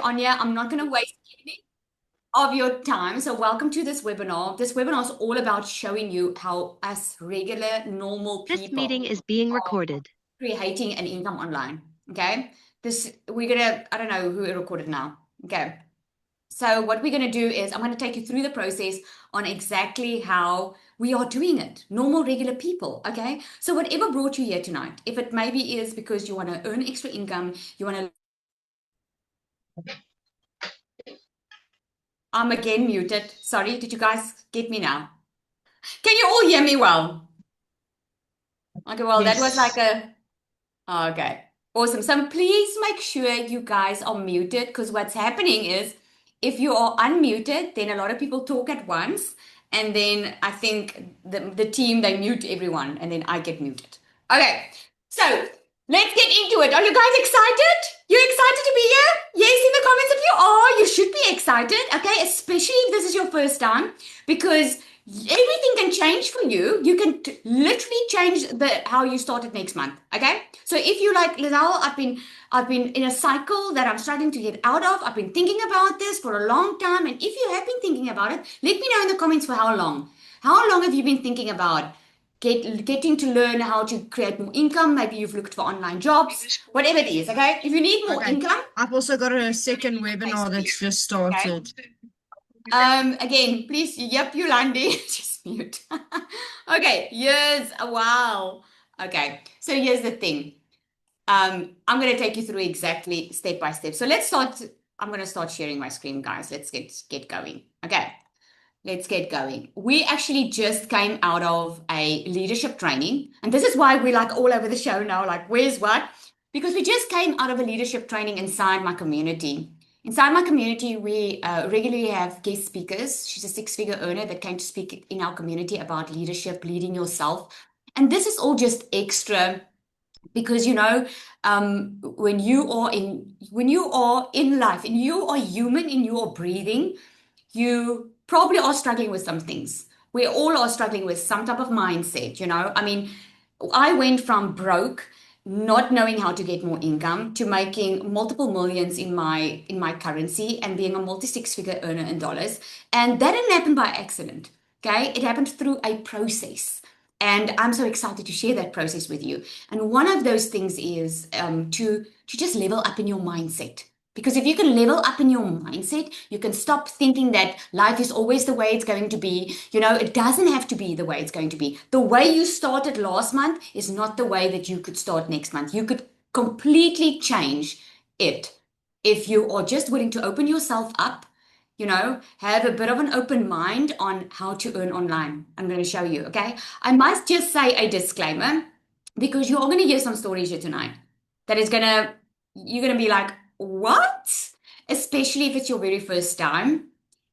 Anya. I'm not going to waste any of your time. So, welcome to this webinar. This webinar is all about showing you how us regular, normal This meeting people is being are recorded. creating an income online. Okay. We're gonna, I don't know who recorded now. Okay. So, what we're going to do is I'm going to take you through the process on exactly how we are doing it. Normal, regular people. Okay. So, whatever brought you here tonight, if it maybe is because you want to earn extra income, you want to I'm again muted. Sorry, did you guys get me now? Can you all hear me well? Okay, well, that was like Yes. a. Oh, okay, awesome. So please make sure you guys are muted because what's happening is if you are unmuted, then a lot of people talk at once. And then I think the team, they mute everyone and then I get muted. Okay, so let's get into it. Are you guys excited? You excited to be here? Yes, in the comments if you are, you should be excited, okay? Especially if this is your first time because everything can change for you. You can literally change the how you started next month, okay? So if you like, Lizelle, I've been in a cycle that I'm starting to get out of. I've been thinking about this for a long time. And if you have been thinking about it, let me know in the comments for how long. How long have you been thinking about getting to learn how to create more income? Maybe you've looked for online jobs, whatever it is, okay? If you need more Okay. income, I've also got a second webinar that's just okay? started. Again, please, yep, Yolandi, just mute. Okay, here's a wow. Okay, so here's the thing. I'm going to take you through exactly step by step. So let's start. I'm going to start sharing my screen, guys. Let's get going. Okay, let's get going. We actually just came out of a leadership training, and this is why we're like all over the show now. Like, where's what? Because we just came out of a leadership training inside my community. Inside my community, we regularly have guest speakers. She's a six-figure earner that came to speak in our community about leadership, leading yourself. And this is all just extra because when you are in life and you are human and you are breathing, you probably are struggling with some things. We all are struggling with some type of mindset. I mean, I went from broke, not knowing how to get more income, to making multiple millions in my currency and being a multi six-figure earner in dollars. And that didn't happen by accident. Okay, it happened through a process. And I'm so excited to share that process with you. And one of those things is to just level up in your mindset. Because if you can level up in your mindset, you can stop thinking that life is always the way it's going to be. It doesn't have to be the way it's going to be. The way you started last month is not the way that you could start next month. You could completely change it if you are just willing to open yourself up, have a bit of an open mind on how to earn online. I'm going to show you, okay? I must just say a disclaimer because you're all going to hear some stories here tonight that is going to, you're going to be like, what? Especially if it's your very first time.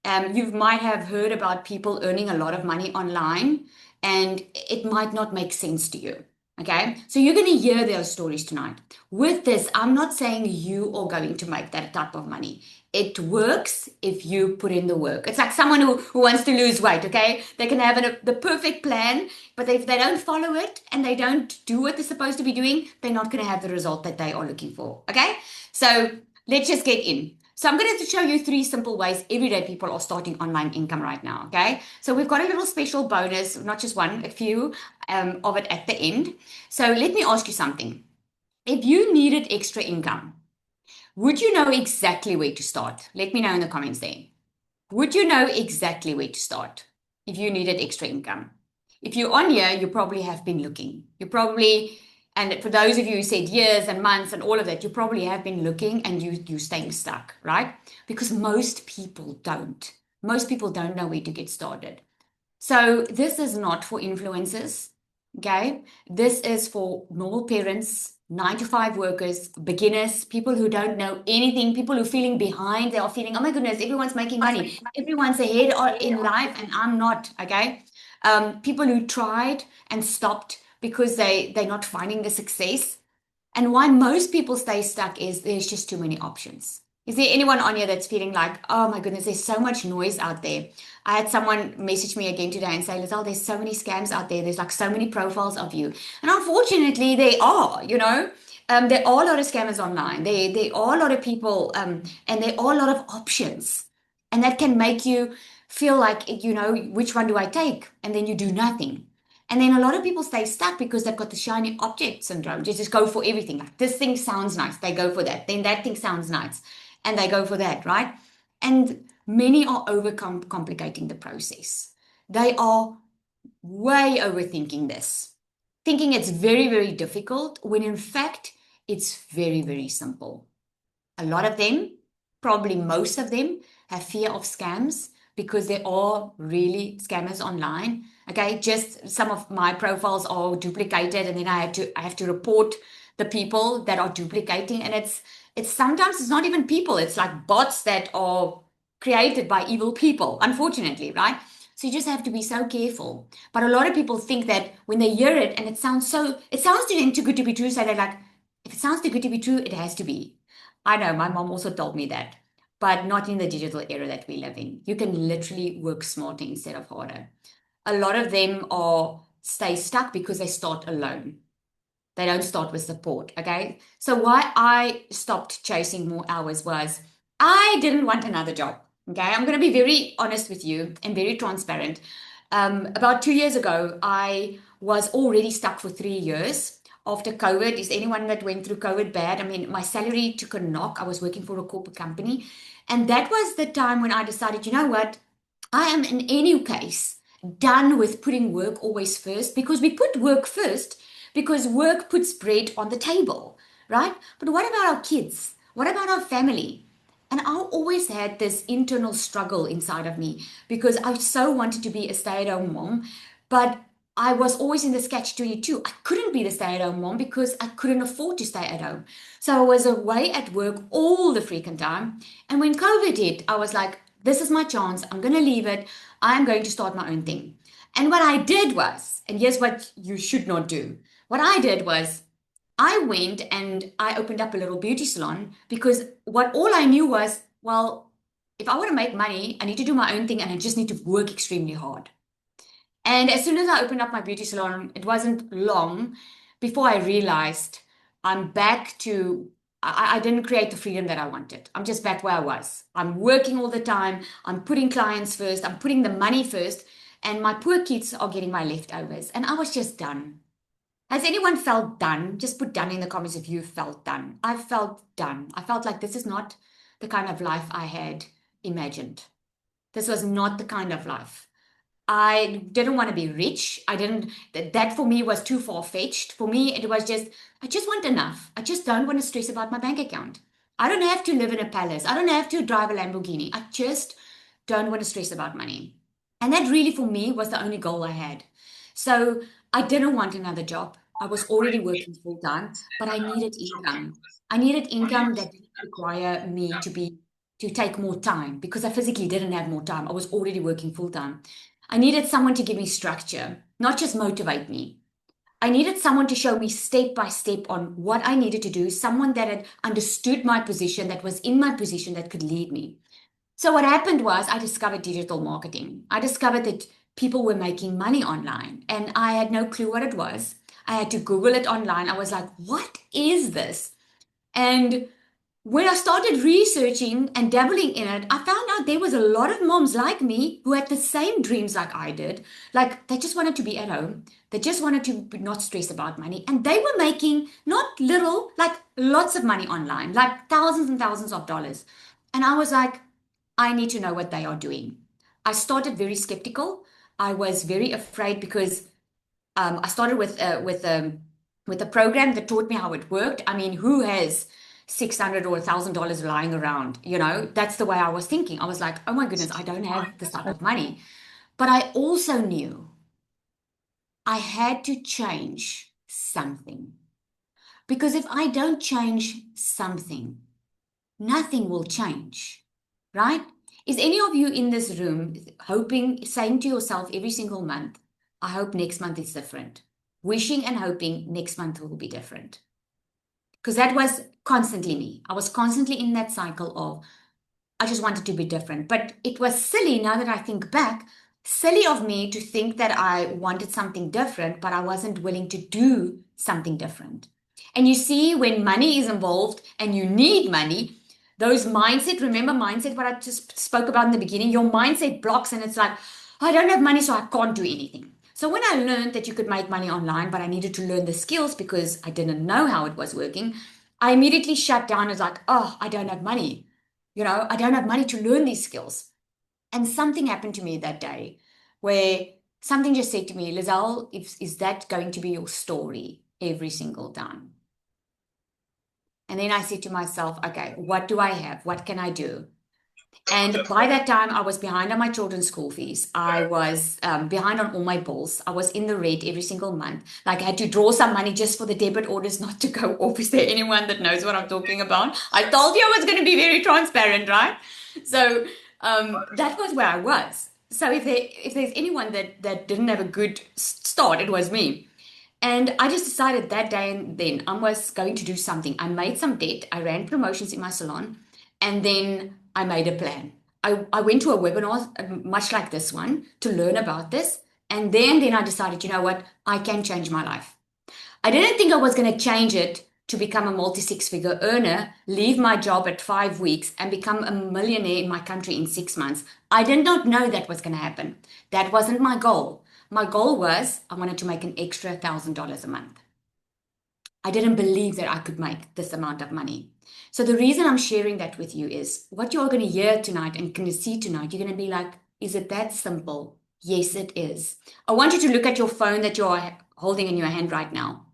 You might have heard about people earning a lot of money online, and it might not make sense to you. Okay, so you're going to hear those stories tonight. With this, I'm not saying you are going to make that type of money. It works if you put in the work. It's like someone who wants to lose weight, okay? They can have the perfect plan, but if they don't follow it and they don't do what they're supposed to be doing, they're not going to have the result that they are looking for, okay? So let's just get in. So I'm going to show you 3 simple ways everyday people are starting online income right now, okay? So we've got a little special bonus, not just one, a few of it at the end. So let me ask you something. If you needed extra income, would you know exactly where to start? Let me know in the comments there. Would you know exactly where to start if you needed extra income? If you're on here, you probably have been looking. And for those of you who said years and months and all of that, you probably have been looking and you're staying stuck, right? Because most people don't. Most people don't know where to get started. So this is not for influencers, okay? This is for normal parents, 9 to 5 workers, beginners, people who don't know anything, people who are feeling behind. They are feeling, oh my goodness, everyone's making money. Everyone's ahead in life and I'm not, okay? People who tried and stopped because they're not finding the success. And why most people stay stuck is there's just too many options. Is there anyone on here that's feeling like, oh my goodness, there's so much noise out there? I had someone message me again today and say, Lizelle, there's so many scams out there. There's like so many profiles of you. And unfortunately, they are. There are a lot of scammers online. There are a lot of people, and there are a lot of options, and that can make you feel like, which one do I take? And then you do nothing. And then a lot of people stay stuck because they've got the shiny object syndrome. They just go for everything. Like this thing sounds nice, they go for that. Then that thing sounds nice, and they go for that, right? And many are overcomplicating the process. They are way overthinking this, thinking it's very, very difficult when in fact it's very, very simple. A lot of them, probably most of them, have fear of scams because there are really scammers online. Okay, just some of my profiles are duplicated, and then I have to report the people that are duplicating, and it's sometimes it's not even people, it's like bots that are created by evil people, unfortunately, right? So you just have to be so careful. But a lot of people think that when they hear it and it sounds to them too good to be true, so they're like, if it sounds too good to be true, it has to be. I know my mom also told me that, but not in the digital era that we live in. You can literally work smarter instead of harder. A lot of them are stay stuck because they start alone. They don't start with support. Okay. So why I stopped chasing more hours was I didn't want another job. Okay. I'm going to be very honest with you and very transparent. About 2 years ago, I was already stuck for 3 years after COVID. Is anyone that went through COVID bad? I mean, my salary took a knock. I was working for a corporate company. And that was the time when I decided, you know what? I am in any case done with putting work always first, because we put work first because work puts bread on the table, right? But what about our kids? What about our family? And I always had this internal struggle inside of me because I so wanted to be a stay-at-home mom, but I was always in this catch-22. I couldn't be the stay-at-home mom because I couldn't afford to stay at home. So I was away at work all the freaking time. And when COVID hit, I was like, this is my chance. I'm going to leave it. I'm going to start my own thing. And what I did was, and here's what you should not do. What I did was I went and I opened up a little beauty salon because what all I knew was, well, if I want to make money, I need to do my own thing and I just need to work extremely hard. And as soon as I opened up my beauty salon, it wasn't long before I realized I'm back to, I didn't create the freedom that I wanted. I'm just back where I was. I'm working all the time. I'm putting clients first. I'm putting the money first. And my poor kids are getting my leftovers. And I was just done. Has anyone felt done? Just put done in the comments if you felt done. I felt done. I felt like this is not the kind of life I had imagined. This was not the kind of life. I didn't want to be rich. I didn't, that for me was too far-fetched. For me, it was just, I just want enough. I just don't want to stress about my bank account. I don't have to live in a palace. I don't have to drive a Lamborghini. I just don't want to stress about money. And that really for me was the only goal I had. So I didn't want another job. I was already working full time, but I needed income. I needed income that didn't require me to take more time because I physically didn't have more time. I was already working full time. I needed someone to give me structure, not just motivate me. I needed someone to show me step by step on what I needed to do, someone that had understood my position, that was in my position, that could lead me. So what happened was I discovered digital marketing. I discovered that people were making money online and I had no clue what it was. I had to Google it online. I was like, what is this? And when I started researching and dabbling in it, I found out there was a lot of moms like me who had the same dreams like I did. Like they just wanted to be at home. They just wanted to not stress about money. And they were making not little, like lots of money online, like thousands and thousands of dollars. And I was like, I need to know what they are doing. I started very skeptical. I was very afraid because I started with a program that taught me how it worked. I mean, who has $600 or $1,000 lying around? You know, that's the way I was thinking. I was like, oh my goodness, I don't have this type of money. But I also knew I had to change something because if I don't change something, nothing will change, right? Is any of you in this room hoping, saying to yourself every single month, I hope next month is different? Wishing and hoping next month will be different. Because that was constantly me. I was constantly in that cycle of, I just wanted to be different. But it was silly now that I think back, silly of me to think that I wanted something different, but I wasn't willing to do something different. And you see, when money is involved and you need money, those mindset, remember mindset, what I just spoke about in the beginning, your mindset blocks and it's like, I don't have money, so I can't do anything. So when I learned that you could make money online, but I needed to learn the skills because I didn't know how it was working, I immediately shut down and was like, oh, I don't have money. I don't have money to learn these skills. And something happened to me that day where something just said to me, Lizelle, is that going to be your story every single time? And then I said to myself, okay, what do I have? What can I do? And by that time, I was behind on my children's school fees. I was behind on all my bills. I was in the red every single month. Like I had to draw some money just for the debit orders not to go off. Is there anyone that knows what I'm talking about? I told you I was going to be very transparent, right? So that was where I was. So if there's anyone that didn't have a good start, it was me. And I just decided that day and then I was going to do something. I made some debt. I ran promotions in my salon, and then I made a plan. I went to a webinar, much like this one, to learn about this. And then I decided, you know what? I can change my life. I didn't think I was going to change it to become a multi six figure earner, leave my job at 5 weeks, and become a millionaire in my country in 6 months. I did not know that was going to happen. That wasn't my goal. My goal was I wanted to make an extra $1,000 a month. I didn't believe that I could make this amount of money. So the reason I'm sharing that with you is what you're going to hear tonight and going to see tonight, you're going to be like, is it that simple? Yes, it is. I want you to look at your phone that you're holding in your hand right now.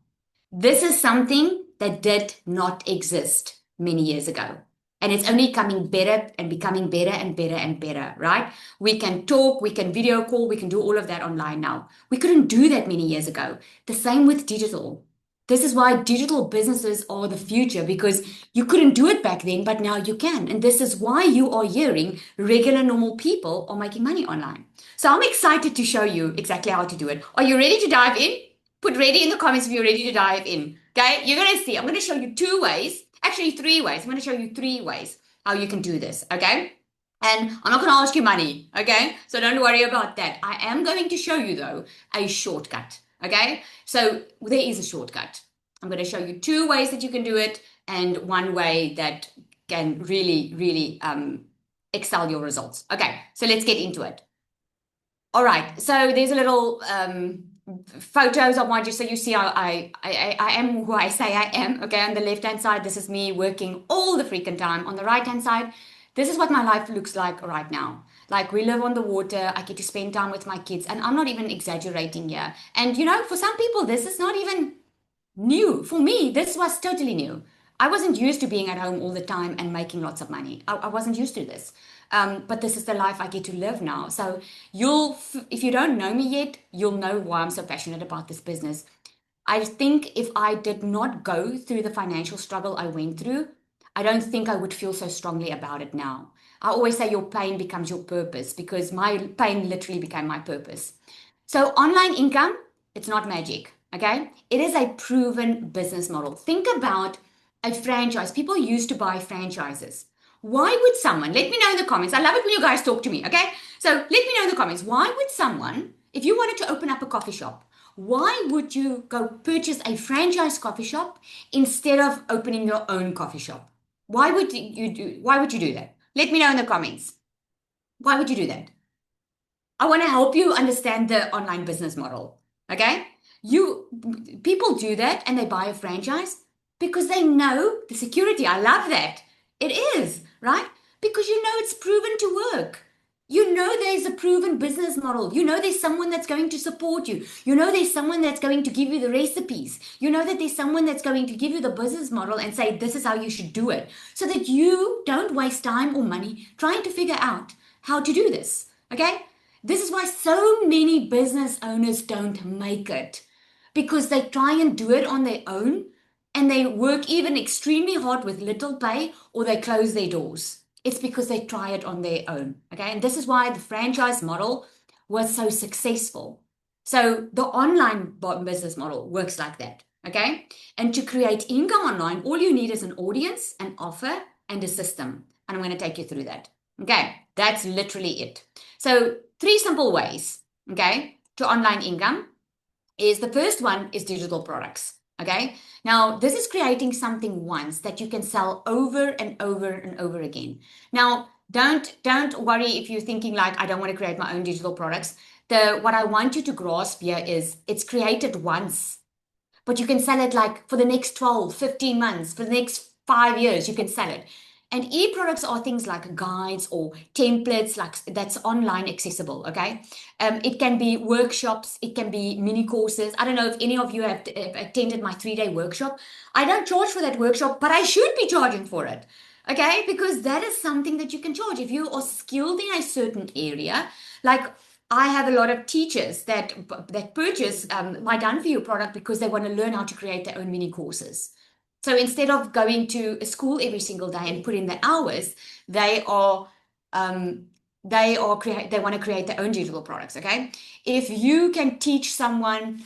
This is something that did not exist many years ago. And it's only coming better and becoming better and better and better, right? We can talk, we can video call, we can do all of that online now. We couldn't do that many years ago. The same with digital. This is why digital businesses are the future because you couldn't do it back then, but now you can. And this is why you are hearing regular, normal people are making money online. So I'm excited to show you exactly how to do it. Are you ready to dive in? Put ready in the comments if you're ready to dive in. Okay, you're going to see. I'm going to show you 2 ways, actually 3 ways. I'm going to show you 3 ways how you can do this. Okay. And I'm not going to ask you money. Okay. So don't worry about that. I am going to show you, though, a shortcut. Okay. So there is a shortcut. I'm going to show you 2 ways that you can do it and one way that can really, really excel your results. Okay. So let's get into it. All right, so there's a little photos of mine just so you see I am who I say I am. Okay, on the left hand side, this is me working all the freaking time. On the right hand side, this is what my life looks like right now. Like we live on the water, I get to spend time with my kids, and I'm not even exaggerating here. And for some people, this is not even new. For me, this was totally new. I wasn't used to being at home all the time and making lots of money. I wasn't used to this. But this is the life I get to live now. So if you don't know me yet, you'll know why I'm so passionate about this business. I think if I did not go through the financial struggle I went through, I don't think I would feel so strongly about it now. I always say your pain becomes your purpose because my pain literally became my purpose. So, online income, it's not magic, okay? It is a proven business model. Think about a franchise. People used to buy franchises. Why would someone, let me know in the comments. I love it when you guys talk to me, okay? So, let me know in the comments. Why would someone, if you wanted to open up a coffee shop, why would you go purchase a franchise coffee shop instead of opening your own coffee shop? Why would you do that? Let me know in the comments. Why would you do that? I want to help you understand the online business model. Okay? You People do that and they buy a franchise because they know the security. I love that. It is, right? Because it's proven to work. There's a proven business model. There's someone that's going to support you. There's someone that's going to give you the recipes. That there's someone that's going to give you the business model and say, this is how you should do it. So that you don't waste time or money trying to figure out how to do this. Okay? This is why so many business owners don't make it because they try and do it on their own and they work even extremely hard with little pay or they close their doors. It's because they try it on their own. Okay. And this is why the franchise model was so successful. So the online business model works like that. Okay. And to create income online, all you need is an audience, an offer, and a system. And I'm going to take you through that. Okay. That's literally it. So 3 simple ways, okay, to online income is the first one is digital products. Okay. Now, this is creating something once that you can sell over and over and over again. Now, don't worry if you're thinking like I don't want to create my own digital products. The what I want you to grasp here is it's created once, but you can sell it like for the next 12, 15 months, for the next 5 years, you can sell it. And e-products are things like guides or templates, like that's online accessible. Okay, it can be workshops, it can be mini courses. I don't know if any of you have attended my 3 day workshop. I don't charge for that workshop, but I should be charging for it. Okay, because that is something that you can charge if you are skilled in a certain area. Like I have a lot of teachers that purchase my Done For You product because they want to learn how to create their own mini courses. So instead of going to a school every single day and put in the hours, they are um, they want to create their own digital products. Okay, if you can teach someone,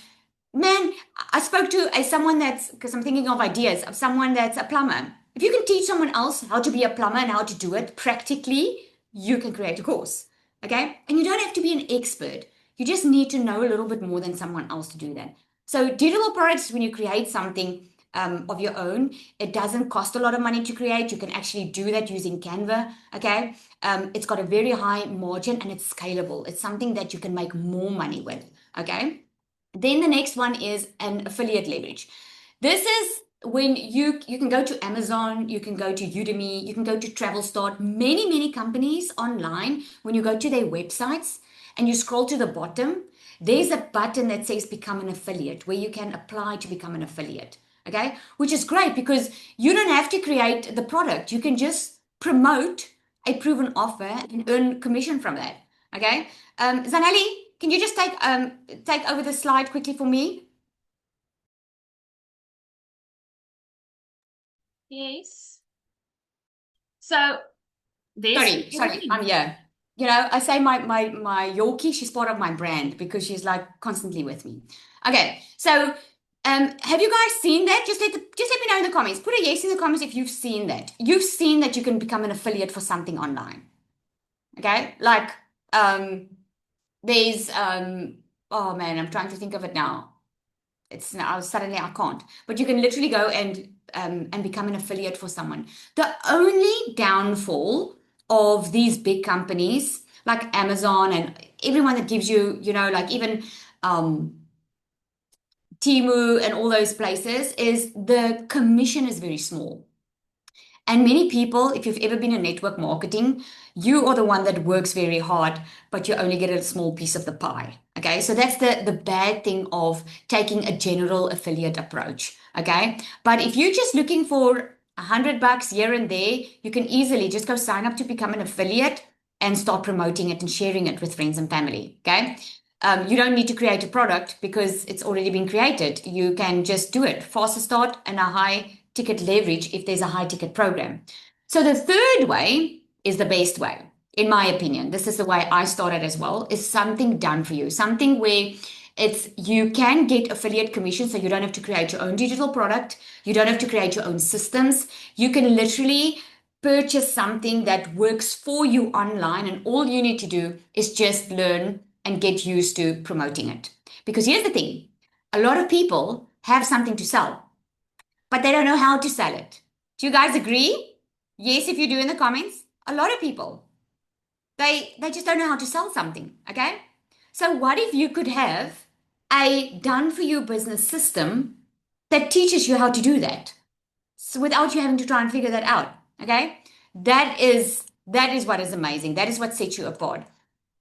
man, I spoke to someone that's because I'm thinking of ideas of someone that's a plumber. If you can teach someone else how to be a plumber and how to do it practically, you can create a course. Okay? And you don't have to be an expert. You just need to know a little bit more than someone else to do that. So, digital products, when you create something of your own, it doesn't cost a lot of money to create. You can actually do that using Canva. Okay? It's got a very high margin and it's scalable. It's something that you can make more money with. Okay? Then the next one is an affiliate leverage. This is when you can go to Amazon, you can go to Udemy, you can go to TravelStart, many companies online. When you go to their websites and you scroll to the bottom, there's a button that says become an affiliate where you can apply to become an affiliate. Okay, which is great because you don't have to create the product. You can just promote a proven offer and earn commission from that. Okay, Zanelli, can you just take over the slide quickly for me? Yes. So there's Sorry, I'm here. You know, I say my Yorkie, she's part of my brand because she's like constantly with me. Okay, so have you guys seen that? Just let me know in the comments. Put a yes in the comments if you've seen that. You've seen that you can become an affiliate for something online. Okay, like there's oh man, I'm trying to think of it now. It's now suddenly I can't. But you can literally go and become an affiliate for someone. The only downfall of these big companies like Amazon and everyone that gives you, you know, like even um, Timu and all those places is the commission is very small. And many people, if you've ever been in network marketing, you are the one that works very hard, but you only get a small piece of the pie. Okay. So that's the bad thing of taking a general affiliate approach. Okay. But if you're just looking for $100 here and there, you can easily just go sign up to become an affiliate and start promoting it and sharing it with friends and family. Okay. You don't need to create a product because it's already been created. You can just do it. Faster start and a high ticket leverage if there's a high ticket program. So the third way is the best way, in my opinion. This is the way I started as well, is something done for you, something where it's you can get affiliate commission so you don't have to create your own digital product, you don't have to create your own systems. You can literally purchase something that works for you online, and all you need to do is just learn and get used to promoting it. Because here's the thing, a lot of people have something to sell, but they don't know how to sell it. Do you guys agree? Yes, if you do in the comments. A lot of people, they just don't know how to sell something, okay? So what if you could have a done for you business system that teaches you how to do that? So without you having to try and figure that out, okay? That is what is amazing. That is what sets you apart.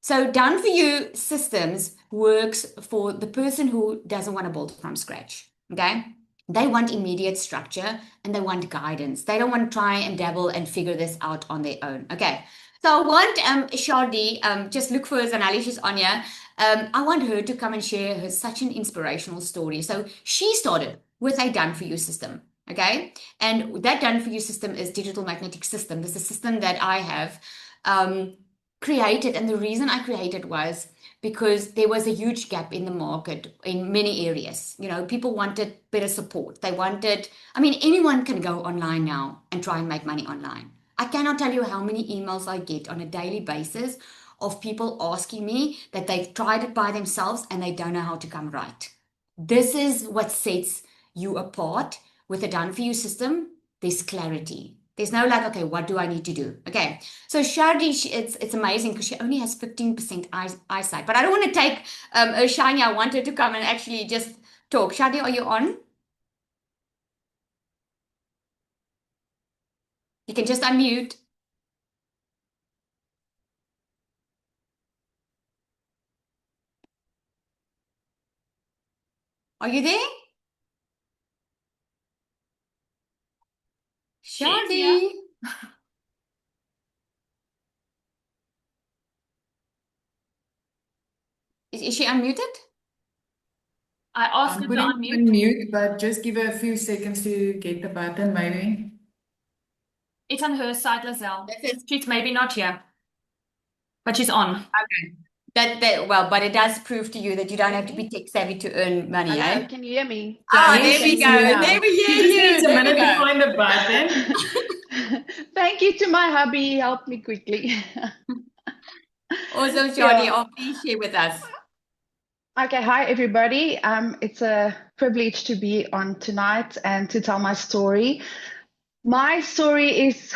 So done for you systems works for the person who doesn't want to build from scratch, okay? They want immediate structure and they want guidance. They don't want to try and dabble and figure this out on their own. Okay. So I want Shardi, just look for Zanali, she's on here. I want her to come and share her such an inspirational story. So she started with a done for you system. Okay. And that done for you system is digital magnetic system. This is a system that I have um, created. And the reason I created was because there was a huge gap in the market in many areas. You know, people wanted better support. They wanted, I mean, anyone can go online now and try and make money online. I cannot tell you how many emails I get on a daily basis of people asking me that they've tried it by themselves and they don't know how to come right. This is what sets you apart with a done for you system, there's clarity. There's no like, okay, what do I need to do? Okay. So Shardi, it's amazing because she only has 15% eyesight. But I don't want to take her shiny. I want her to come and actually just talk. Shardi, are you on? You can just unmute. Are you there? She is here. Shardi. Is she unmuted? I asked I'm her to putting it unmute. on mute, but just give her a few seconds to get the button, maybe. It's on her side, Lizelle. This is She's maybe not here, but she's on. okay. That well, but it does prove to you that you don't have to be Okay. tech savvy to earn money, Hello, eh? can you hear me? Ah, Yes, there we she's go. here There now. we She hear just you. needs a There we minute to go. find the button. Thank you to my hubby, he helped me quickly. Awesome, Shadi. Yeah. Oh, please share with us. Okay, hi everybody. It's a privilege to be on tonight and to tell my story. My story is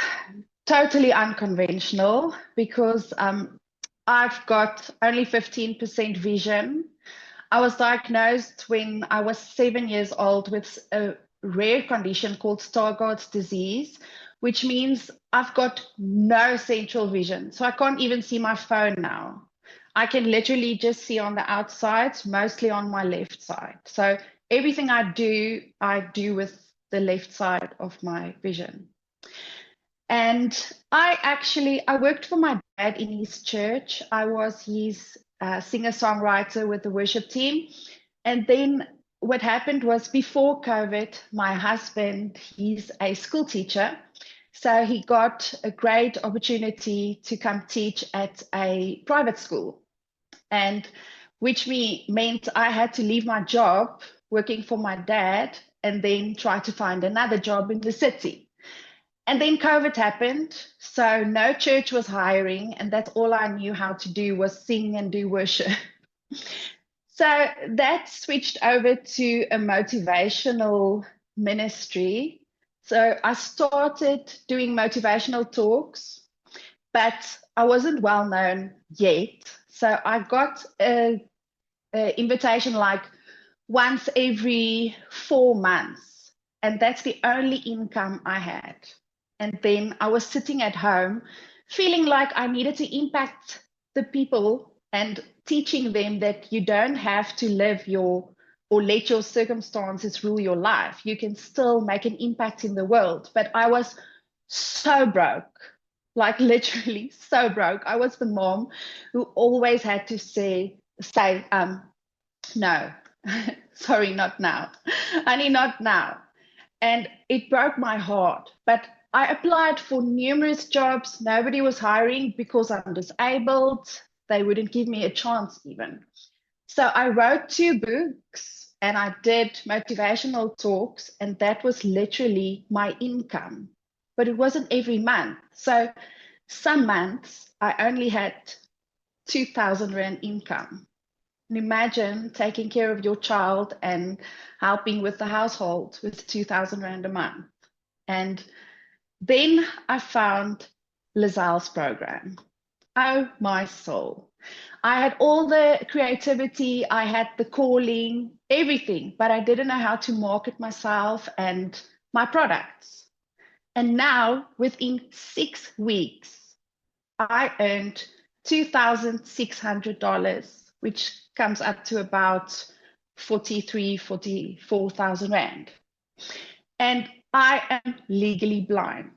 totally unconventional because I've got only 15% vision. I was diagnosed when I was 7 years old with a rare condition called Stargardt's disease, which means I've got no central vision. So I can't even see my phone now. I can literally just see on the outside, mostly on my left side. So everything I do with the left side of my vision. And I worked for my dad in his church. I was his singer-songwriter with the worship team. And then what happened was before COVID, my husband, he's a school teacher. So he got a great opportunity to come teach at a private school. And which meant I had to leave my job working for my dad and then try to find another job in the city. And then COVID happened, so no church was hiring, and that's all I knew how to do was sing and do worship. So that switched over to a motivational ministry. So I started doing motivational talks, but I wasn't well known yet. So I got an invitation like once every 4 months, and that's the only income I had. And then I was sitting at home feeling like I needed to impact the people and teaching them that you don't have to live or let your circumstances rule your life. You can still make an impact in the world. But I was so broke, like literally so broke. I was the mom who always had to say, no, sorry, not now. Honey, not now. And it broke my heart. But I applied for numerous jobs. Nobody was hiring because I'm disabled. They wouldn't give me a chance even. So I wrote 2 books and I did motivational talks, and that was literally my income. But it wasn't every month. So some months I only had 2,000 Rand income. And imagine taking care of your child and helping with the household with 2,000 Rand a month. And then I found Lizelle's program. Oh, my soul. I had all the creativity, I had the calling, everything, but I didn't know how to market myself and my products. And now, within 6 weeks, I earned $2,600, which comes up to about 44,000 Rand. And I am legally blind.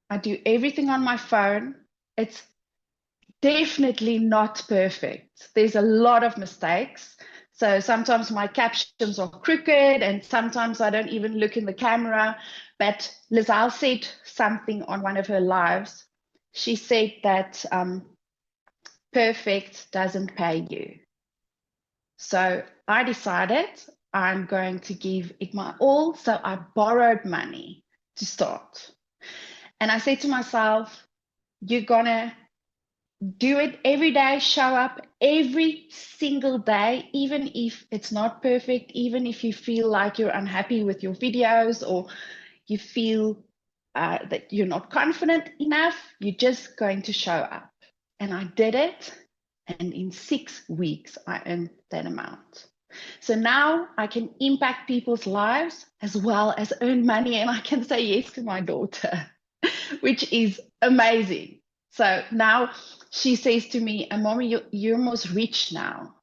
I do everything on my phone. It's definitely not perfect. There's a lot of mistakes. So sometimes my captions are crooked and sometimes I don't even look in the camera. But Lizelle said something on one of her lives. She said that perfect doesn't pay you. So I decided I'm going to give it my all. So I borrowed money to start. And I said to myself, you're going to do it every day, show up every single day, even if it's not perfect, even if you feel like you're unhappy with your videos or you feel that you're not confident enough, you're just going to show up. And I did it. And in 6 weeks, I earned that amount. So now I can impact people's lives as well as earn money, and I can say yes to my daughter, which is amazing. So now she says to me, Mommy, you're almost rich now.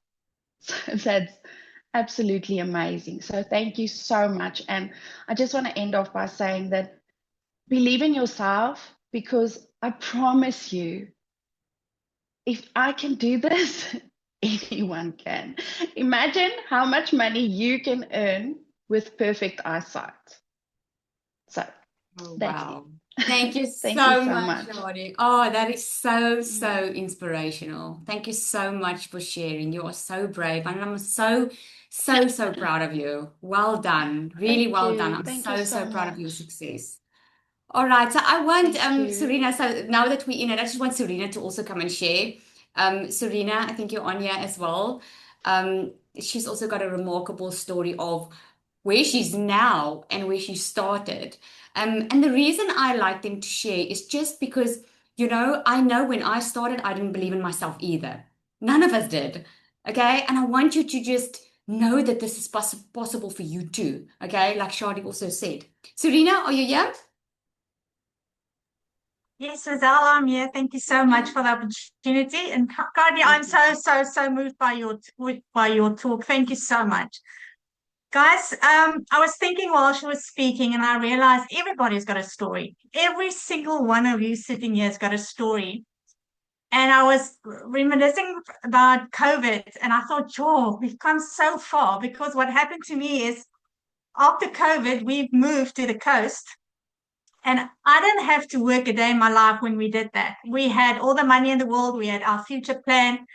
So that's absolutely amazing. So thank you so much. And I just want to end off by saying that believe in yourself, because I promise you, if I can do this, anyone can. Imagine how much money you can earn with perfect eyesight. So Oh, that's it. wow. Thank you Thank you so so much, much. Lottie. Oh, that is so inspirational. Thank you so much for sharing. You are so brave, and I'm so proud of you. Well done. Really Thank well done. you. I'm Thank you so so proud of your much. success. All right, so I want Thank you. Serena. So now that we're in it, I just want Serena to also come and share. Serena, I think you're on here as well. She's also got a remarkable story of where she's now and where she started. And the reason I like them to share is just because, I know when I started, I didn't believe in myself either. None of us did. Okay, and I want you to just know that this is possible for you too. Okay, like Shadi also said. Serena, are you here? Yes, Rizal, I'm here. Thank you so much for the opportunity. And Cardi, I'm so moved by your talk. Thank you so much. Guys, I was thinking while she was speaking, and I realized everybody's got a story. Every single one of you sitting here has got a story. And I was reminiscing about COVID, and I thought, oh, we've come so far, because what happened to me is after COVID, we've moved to the coast. And I didn't have to work a day in my life when we did that. We had all the money in the world, we had our future plan.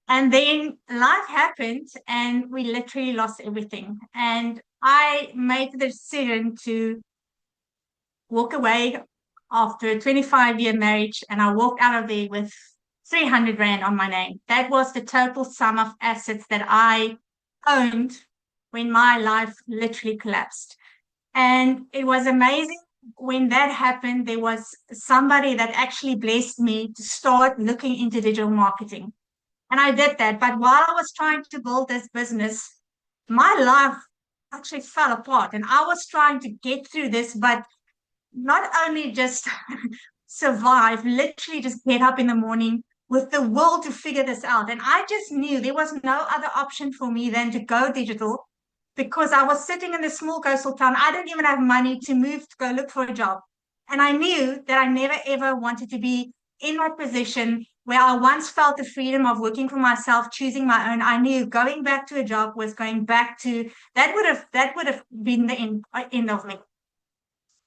And then life happened and we literally lost everything. And I made the decision to walk away after a 25-year marriage. And I walked out of there with 300 Rand on my name. That was the total sum of assets that I owned when my life literally collapsed. And it was amazing. When that happened, there was somebody that actually blessed me to start looking into digital marketing. And I did that. But while I was trying to build this business, my life actually fell apart. And I was trying to get through this, but not only just survive, literally just get up in the morning with the will to figure this out. And I just knew there was no other option for me than to go digital, because I was sitting in this small coastal town. I didn't even have money to move to go look for a job. And I knew that I never ever wanted to be in that position where I once felt the freedom of working for myself, choosing my own. I knew going back to a job was going back to that would have been the end of me.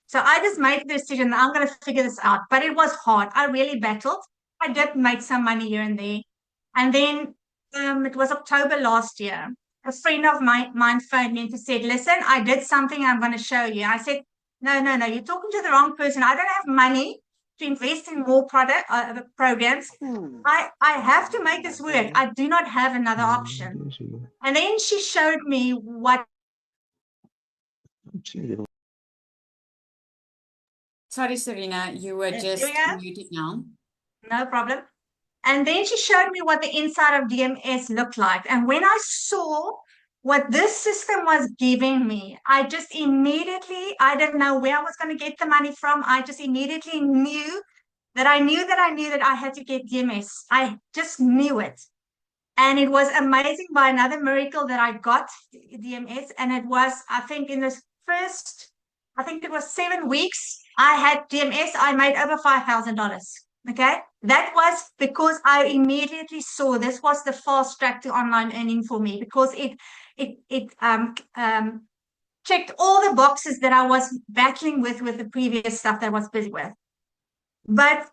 So I just made the decision that I'm going to figure this out. But it was hard. I really battled. I did make some money here and there. And then it was October last year. A friend of mine phoned me and said, listen, I did something I'm going to show you. I said, no, you're talking to the wrong person. I don't have money to invest in more programs. I have to make this work. I do not have another option. And then she showed me what. Sorry, Serena, you were Here we just go. muted now. No problem. And then she showed me what the inside of DMS looked like. And when I saw what this system was giving me, I just immediately, I didn't know where I was going to get the money from. I just immediately knew that I knew that I knew that I had to get DMS. I just knew it. And it was amazing, by another miracle, that I got DMS. And it was, I think, in this first, I think it was 7 weeks, I had DMS. I made over $5,000. Okay. That was because I immediately saw this was the fast track to online earning for me, because it checked all the boxes that I was battling with the previous stuff that I was busy with. But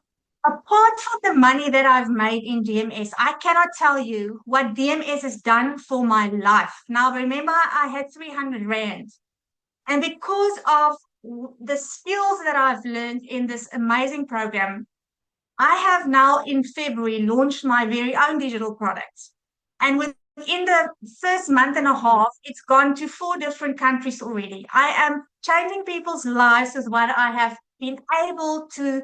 apart from the money that I've made in DMS, I cannot tell you what DMS has done for my life. Now, remember, I had 300 Rand. And because of the skills that I've learned in this amazing program, I have now in February launched my very own digital products. And within the first month and a half, it's gone to 4 different countries already. I am changing people's lives with what I have been able to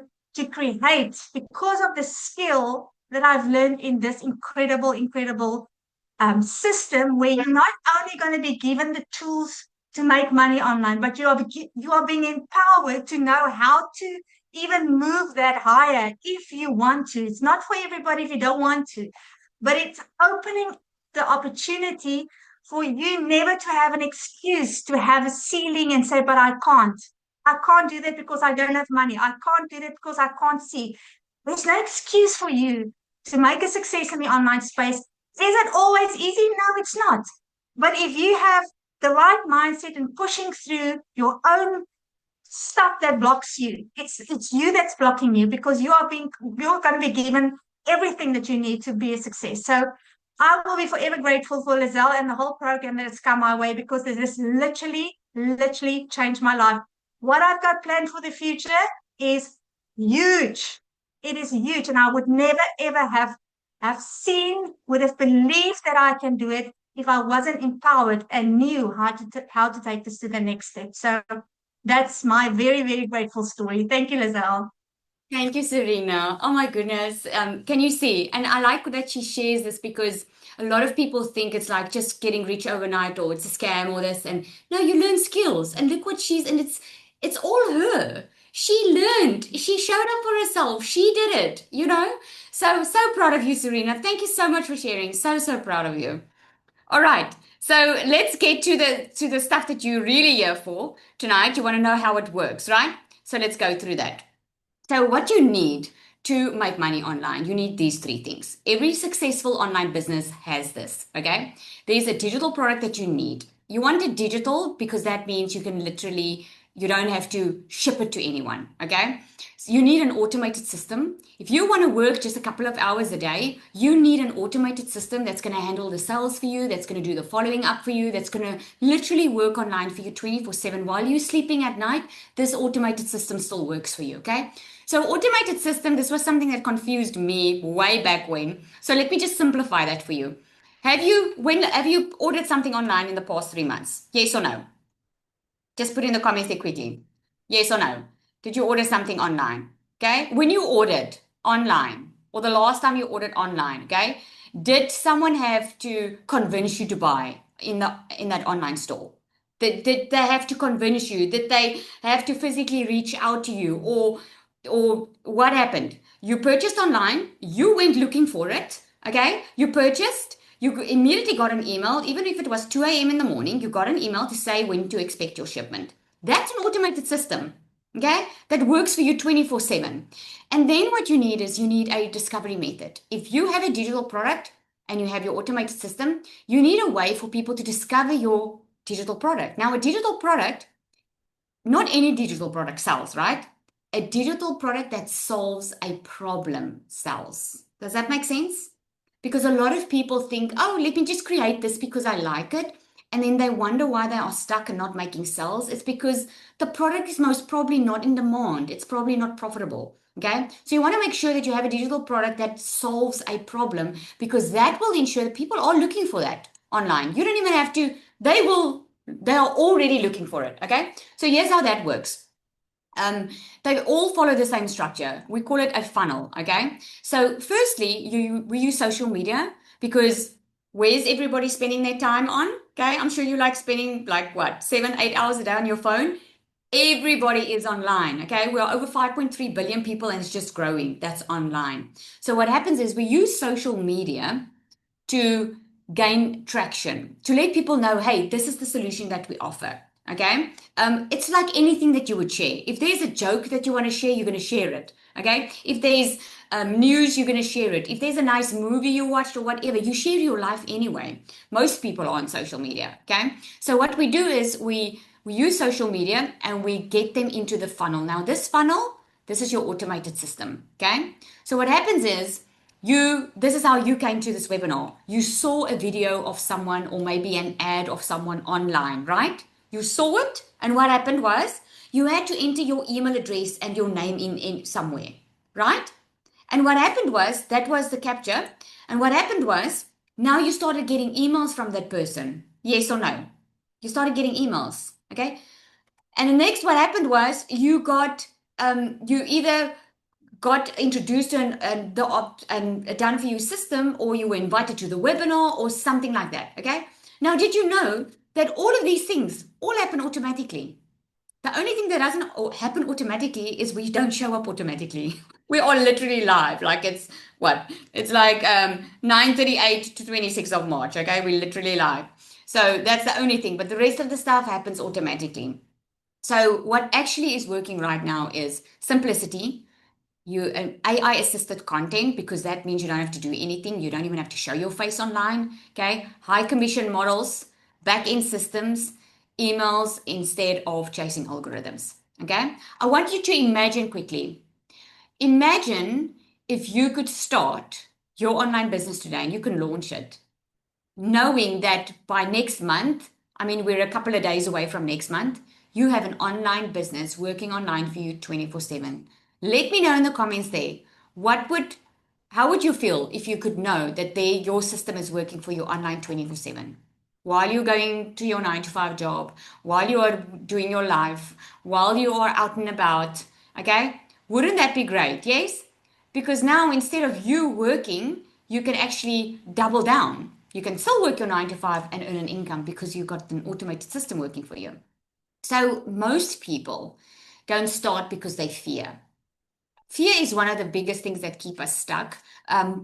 create because of the skill that I've learned in this incredible system where you're not only going to be given the tools to make money online, but you are being empowered to know how to even move that higher if you want to. It's not for everybody if you don't want to, but it's opening the opportunity for you never to have an excuse to have a ceiling and say, but I can't. I can't do that because I don't have money. I can't do that because I can't see. There's no excuse for you to make a success in the online space. Is it always easy? No, it's not. But if you have the right mindset and pushing through your own stuff that blocks you, it's you that's blocking you because you're going to be given everything that you need to be a success. So I will be forever grateful for Lizelle and the whole program that has come my way because this literally changed my life. What I've got planned for the future is huge. It is huge, and I would never ever would have believed that I can do it if I wasn't empowered and knew how to take this to the next step. So that's my very grateful story. Thank you, Lizelle. Thank you, Serena. Oh my goodness. Can you see? And I like that she shares this because a lot of people think it's like just getting rich overnight or it's a scam or this. And no, you learn skills. And look what and it's all her. She learned. She showed up for herself. She did it, you know? So proud of you, Serena. Thank you so much for sharing. So proud of you. All right. So let's get to the stuff that you're really here for tonight. You want to know how it works, right? So let's go through that. So what you need to make money online, you need these 3 things. Every successful online business has this, okay? There's a digital product that you need. You want it digital because that means you don't have to ship it to anyone, okay? So you need an automated system. If you want to work just a couple of hours a day, you need an automated system that's going to handle the sales for you, that's going to do the following up for you, that's going to literally work online for you 24/7 while you're sleeping at night. This automated system still works for you, okay? So automated system, this was something that confused me way back when. So let me just simplify that for you. Have you ordered something online in the past 3 months? Yes or no? Just put in the comments there quickly. Yes or no? Did you order something online? Okay. When you ordered online, or the last time you ordered online, okay, did someone have to convince you to buy in that online store? Did they have to convince you? Did they have to physically reach out to you? Or what happened? You purchased online, you went looking for it, okay? You purchased, you immediately got an email, even if it was 2 a.m. in the morning, you got an email to say when to expect your shipment. That's an automated system, okay? That works for you 24/7. And then what you need is you need a discovery method. If you have a digital product and you have your automated system, you need a way for people to discover your digital product. Now, a digital product, not any digital product sells, right? A digital product that solves a problem sells. Does that make sense? Because a lot of people think, oh, let me just create this because I like it. And then they wonder why they are stuck and not making sales. It's because the product is most probably not in demand. It's probably not profitable. Okay. So you want to make sure that you have a digital product that solves a problem because that will ensure that people are looking for that online. You don't even have to, they are already looking for it. Okay. So here's how that works. They all follow the same structure. We call it a funnel, okay? So firstly, we use social media because where's everybody spending their time on? Okay, I'm sure you like spending 7, 8 hours a day on your phone. Everybody is online, okay? We are over 5.3 billion people and it's just growing. That's online. So what happens is we use social media to gain traction, to let people know, hey, this is the solution that we offer. Okay. It's like anything that you would share. If there's a joke that you want to share, you're going to share it. Okay. If there's news, you're going to share it. If there's a nice movie you watched or whatever, you share your life anyway. Most people are on social media. Okay. So what we do is we use social media and we get them into the funnel. Now this funnel, this is your automated system. Okay. So what happens is this is how you came to this webinar. You saw a video of someone or maybe an ad of someone online, right? You saw it, and what happened was you had to enter your email address and your name in somewhere, right? And what happened was, that was the capture. And what happened was, now you started getting emails from that person. Yes or no? You started getting emails. Okay. And the next, what happened was you either got introduced to a done for you system, or you were invited to the webinar or something like that. Okay. Now, did you know that all of these things all happen automatically? The only thing that doesn't happen automatically is we don't show up automatically. We are literally live. Like it's what? It's like 9:38 to 26th of March. Okay, we're literally live. So that's the only thing. But the rest of the stuff happens automatically. So what actually is working right now is simplicity. AI assisted content, because that means you don't have to do anything. You don't even have to show your face online. Okay. High commission models, back end systems, emails instead of chasing algorithms. Okay. I want you to imagine quickly. Imagine if you could start your online business today and you can launch it, knowing that by next month, I mean, we're a couple of days away from next month, you have an online business working online for you 24/7. Let me know in the comments there. What would, how would you feel if you could know that your system is working for you online 24/7? While you're going to your 9 to 5 job, while you are doing your life, while you are out and about, okay? Wouldn't that be great? Yes? Because now instead of you working, you can actually double down. You can still work your 9 to 5 and earn an income because you've got an automated system working for you. So most people don't start because they fear. Fear is one of the biggest things that keep us stuck.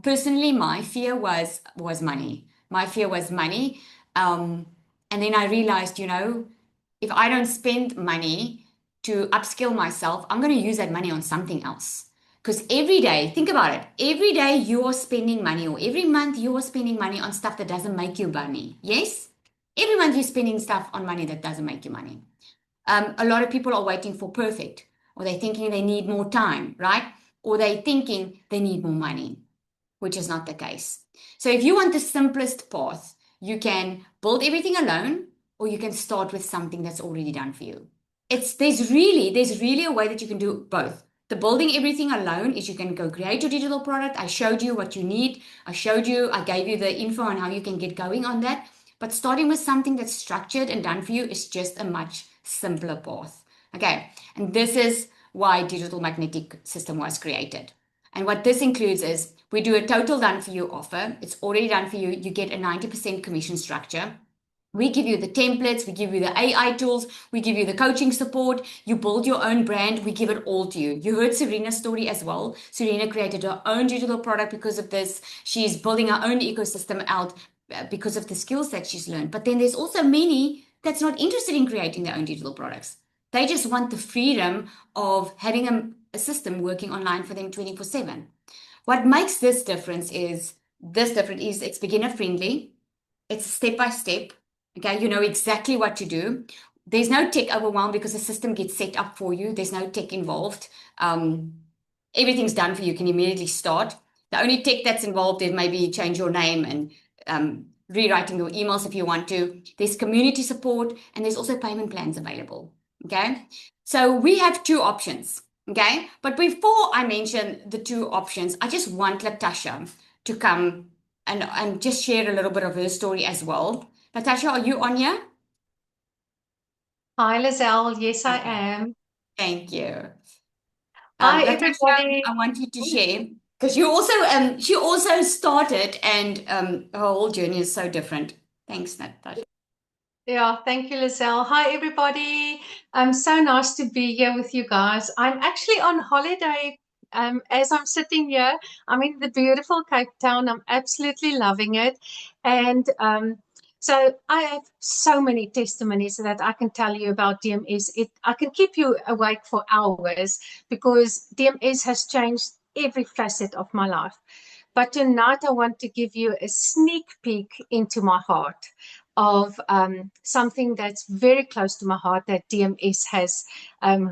Personally, my fear was money. My fear was money. And then I realized, if I don't spend money to upskill myself, I'm going to use that money on something else. Because every day, think about it, every day you are spending money, or every month you are spending money on stuff that doesn't make you money. Yes? Every month you're spending stuff on money that doesn't make you money. A lot of people are waiting for perfect, or they're thinking they need more time, right? Or they're thinking they need more money, which is not the case. So if you want the simplest path, you can build everything alone, or you can start with something that's already done for you. There's really a way that you can do both. The building everything alone is you can go create your digital product. I showed you what you need. I gave you the info on how you can get going on that. But starting with something that's structured and done for you is just a much simpler path. Okay. And this is why digital magnetic system was created. And what this includes is we do a total done for you offer. It's already done for you. You get a 90% commission structure. We give you the templates, we give you the AI tools, we give you the coaching support, you build your own brand, we give it all to you. You heard Serena's story as well. Serena created her own digital product because of this. She's building her own ecosystem out because of the skills that she's learned. But then there's also many that's not interested in creating their own digital products. They just want the freedom of having a system working online for them 24/7. What makes this difference is it's beginner friendly. It's step by step. Okay, you know exactly what to do. There's no tech overwhelm because the system gets set up for you. There's no tech involved. Everything's done for you. You can immediately start. The only tech that's involved is maybe change your name and rewriting your emails if you want to. There's community support, and there's also payment plans available. Okay, so we have two options. Okay, but before I mention the two options, I just want Latasha to come and just share a little bit of her story as well. Natasha, are you on here? Hi, Lizelle. Yes, I Okay. am. Thank you. Hi, Natasha, everybody. I want you to share because she also started, and her whole journey is so different. Thanks, Natasha. Yeah, thank you, Lizelle. Hi, everybody. So nice to be here with you guys. I'm actually on holiday. As I'm sitting here, I'm in the beautiful Cape Town. I'm absolutely loving it. And so I have so many testimonies that I can tell you about DMS. I can keep you awake for hours because DMS has changed every facet of my life. But tonight, I want to give you a sneak peek into my heart of something that's very close to my heart that DMS has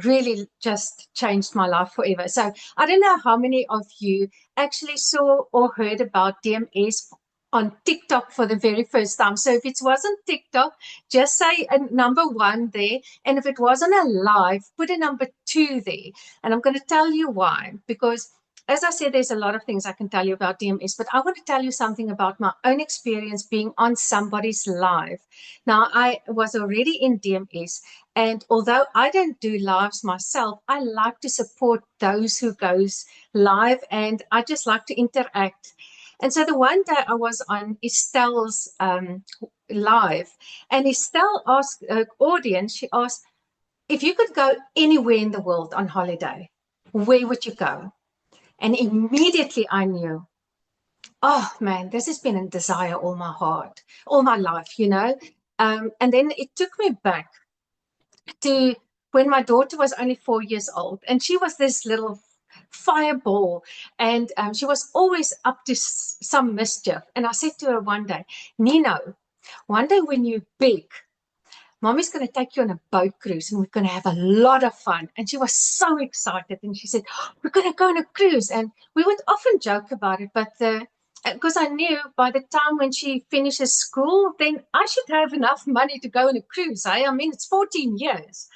really just changed my life forever. So I don't know how many of you actually saw or heard about DMS on TikTok for the very first time. So if it wasn't TikTok, just say a number 1 there. And if it wasn't a live, put a number 2 there. And I'm going to tell you why. Because as I said, there's a lot of things I can tell you about DMS, but I want to tell you something about my own experience being on somebody's live. Now, I was already in DMS, and although I don't do lives myself, I like to support those who goes live, and I just like to interact. And so the one day I was on Estelle's live, and Estelle asked audience, she asked, if you could go anywhere in the world on holiday, where would you go? And immediately I knew, oh man, this has been a desire all my heart, all my life, you know. And then it took me back to when my daughter was only 4 years old, and she was this little fireball, and she was always up to some mischief. And I said to her one day, Nino, one day when you're big, Mommy's going to take you on a boat cruise and we're going to have a lot of fun. And she was so excited. And she said, oh, we're going to go on a cruise. And we would often joke about it, but because I knew by the time when she finishes school, then I should have enough money to go on a cruise. I mean, it's 14 years.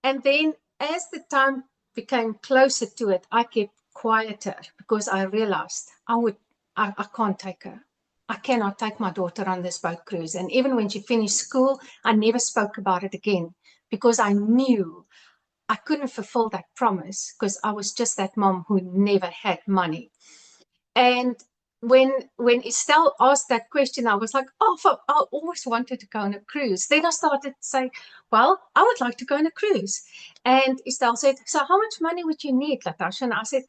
And then as the time became closer to it, I kept quieter because I realized I can't take her. I cannot take my daughter on this boat cruise. And even when she finished school, I never spoke about it again because I knew I couldn't fulfill that promise because I was just that mom who never had money. And when Estelle asked that question, I was like, oh, I always wanted to go on a cruise. Then I started to say, well, I would like to go on a cruise. And Estelle said, so how much money would you need, Latasha? And I said,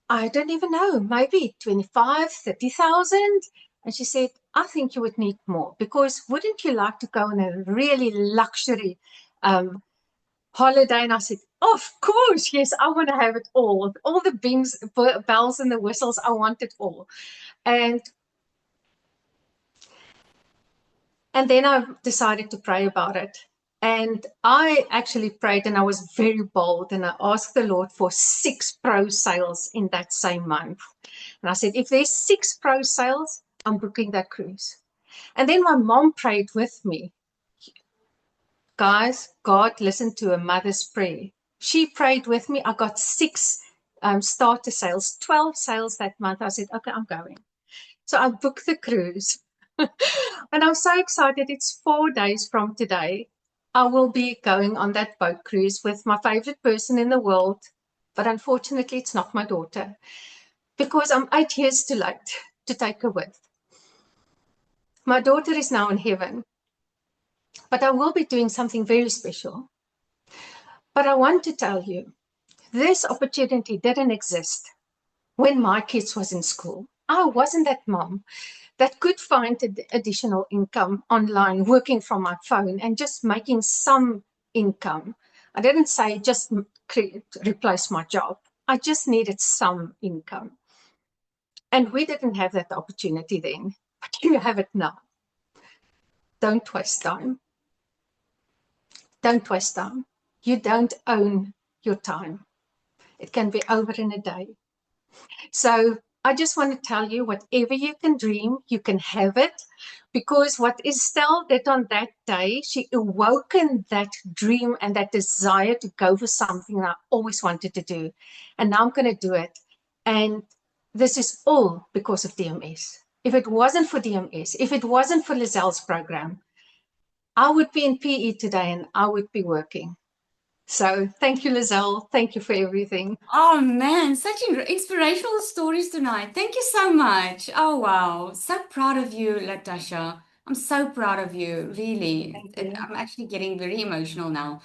I don't even know, maybe 25, 30,000. And she said, I think you would need more because wouldn't you like to go on a really luxury holiday? And I said, of course, yes, I want to have it all the bells and the whistles, I want it all. And then I decided to pray about it. And I actually prayed and I was very bold and I asked the Lord for 6 pro sales in that same month. And I said, if there's 6 pro sales, I'm booking that cruise. And then my mom prayed with me. Guys, God listened to a mother's prayer. She prayed with me. I got 6 starter sales, 12 sales that month. I said, okay, I'm going. So I booked the cruise. And I'm so excited. It's 4 days from today. I will be going on that boat cruise with my favorite person in the world. But unfortunately, it's not my daughter because I'm 8 years too late to take her with. My daughter is now in heaven, but I will be doing something very special. But I want to tell you, this opportunity didn't exist when my kids was in school. I wasn't that mom that could find additional income online, working from my phone and just making some income. I didn't say just replace my job. I just needed some income. And we didn't have that opportunity then, but you have it now. Don't waste time. Don't waste time. You don't own your time. It can be over in a day. So I just want to tell you, whatever you can dream, you can have it. Because what Estelle did on that day, she awoken that dream and that desire to go for something that I always wanted to do. And now I'm going to do it. And this is all because of DMS. If it wasn't for DMS, if it wasn't for Lizelle's program, I would be in PE today and I would be working. So thank you, Lizelle. Thank you for everything. Oh man, such inspirational stories tonight. Thank you so much. Oh wow, so proud of you, Latasha. I'm so proud of you, really. I'm actually getting very emotional now.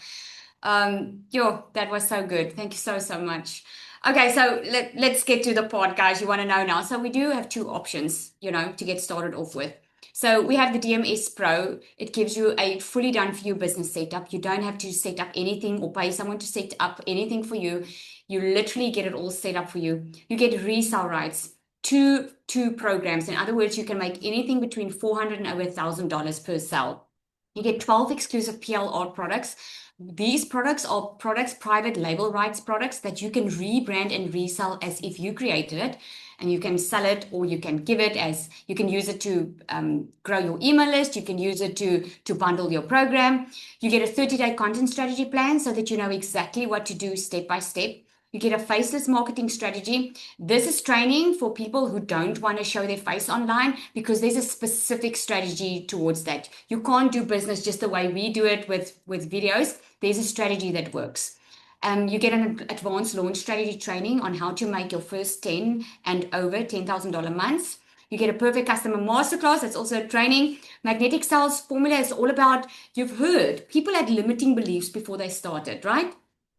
That was so good. Thank you so much. Okay, so let's get to the pod, guys. You want to know now. So we do have 2 options, to get started off with. So we have the DMS Pro. It gives you a fully done for you business setup. You don't have to set up anything or pay someone to set up anything for you. You literally get it all set up for you. You get resale rights, two programs. In other words, you can make anything between $400 and over $1,000 per sale. You get 12 exclusive PL art products. These products are private label rights products that you can rebrand and resell as if you created it. And you can sell it, or you can give it as, you can use it to grow your email list. You can use it to bundle your program. You get a 30-day content strategy plan so that you know exactly what to do step by step. You get a faceless marketing strategy. This is training for people who don't want to show their face online because there's a specific strategy towards that. You can't do business just the way we do it with videos. There's a strategy that works. You get an advanced launch strategy training on how to make your first 10 and over $10,000 months. You get a perfect customer masterclass. That's also a training. Magnetic sales formula is all about, you've heard, people had limiting beliefs before they started, right?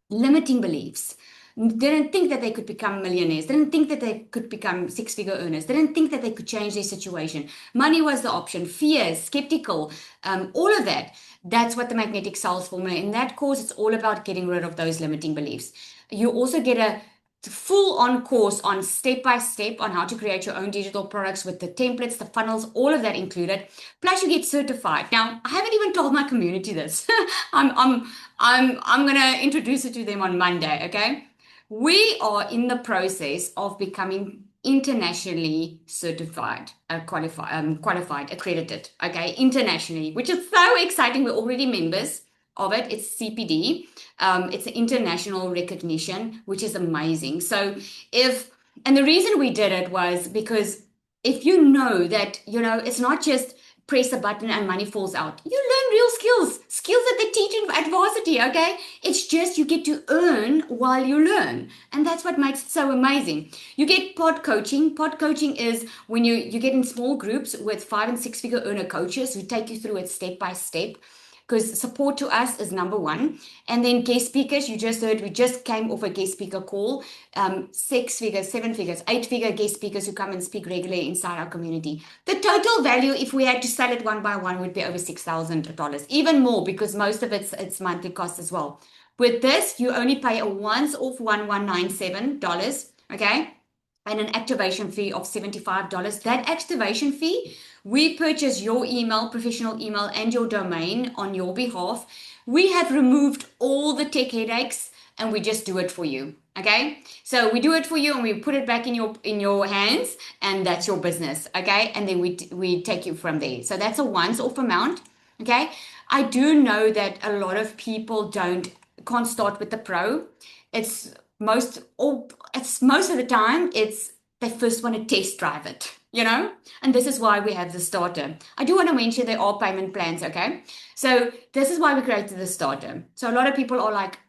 Limiting beliefs. Didn't think that they could become millionaires, didn't think that they could become six-figure earners, didn't think that they could change their situation. Money was the option, fears, skeptical, all of that. That's what the magnetic sales formula. In that course, it's all about getting rid of those limiting beliefs. You also get a full-on course on step-by-step on how to create your own digital products with the templates, the funnels, all of that included. Plus, you get certified. Now, I haven't even told my community this. I'm gonna introduce it to them on Monday. Okay, we are in the process of becoming internationally certified, qualified, accredited. Okay, internationally, which is so exciting. We're already members of it. It's CPD. It's an international recognition, which is amazing. So and the reason we did it was because if you know that, it's not just press a button and money falls out. You learn real skills that they teach in adversity, okay? It's just you get to earn while you learn. And that's what makes it so amazing. You get pod coaching. Pod coaching is when you get in small groups with 5 and 6 figure earner coaches who take you through it step by step, because support to us is number one. And then guest speakers, you just heard, we just came off a guest speaker call, 6 figures, 7 figures, 8 figure guest speakers who come and speak regularly inside our community. The total value, if we had to sell it one by one, would be over $6,000, even more, because most of it's monthly cost as well. With this, you only pay a once-off $1197, okay? And an activation fee of $75. That activation fee, we purchase your email, professional email, and your domain on your behalf. We have removed all the tech headaches and we just do it for you. Okay, so we do it for you and we put it back in your hands, and that's your business. Okay, and then we take you from there. So that's a once-off amount. Okay, I do know that a lot of people can't start with the pro. It's most of the time they first want to test drive it, and this is why we have the starter. I do want to mention there are payment plans. Okay, so this is why we created the starter. So a lot of people are like,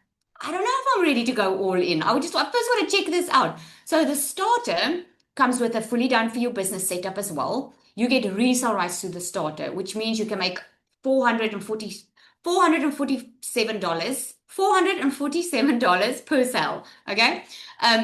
I don't know if I'm ready to go all in. I first want to check this out. So the starter comes with a fully done for you business setup as well. You get resale rights to the starter, which means you can make $447 per sale. Okay,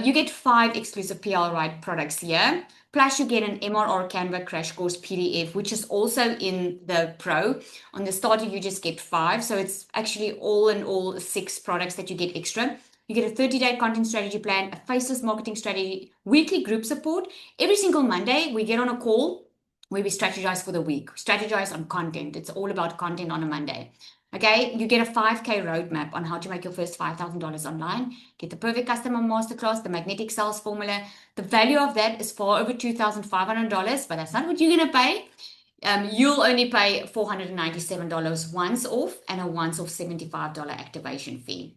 you get 5 exclusive PL right products here. Plus, you get an MRR Canva crash course PDF, which is also in the Pro. On the starter, you just get 5. So it's actually all in all 6 products that you get extra. You get a 30-day content strategy plan, a faceless marketing strategy, weekly group support. Every single Monday, we get on a call where we strategize for the week, strategize on content. It's all about content on a Monday. Okay, you get a 5K roadmap on how to make your first $5,000 online. Get the perfect customer masterclass, the magnetic sales formula. The value of that is far over $2,500, but that's not what you're going to pay. You'll only pay $497 once off and a once off $75 activation fee.